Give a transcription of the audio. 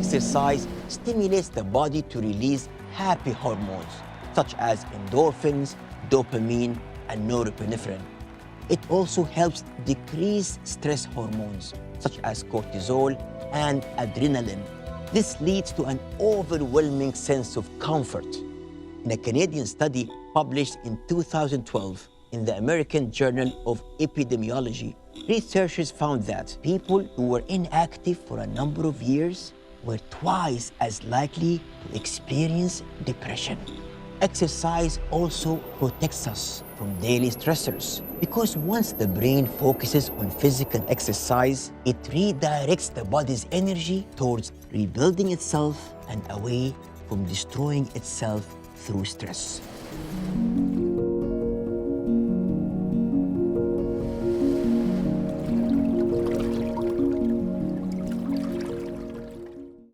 Exercise stimulates the body to release happy hormones, such as endorphins, dopamine, and norepinephrine. It also helps decrease stress hormones, such as cortisol and adrenaline. This leads to an overwhelming sense of comfort. In a Canadian study published in 2012 in the American Journal of Epidemiology, researchers found that people who were inactive for a number of years were twice as likely to experience depression. Exercise also protects us from daily stressors because once the brain focuses on physical exercise, it redirects the body's energy towards rebuilding itself and away from destroying itself through stress.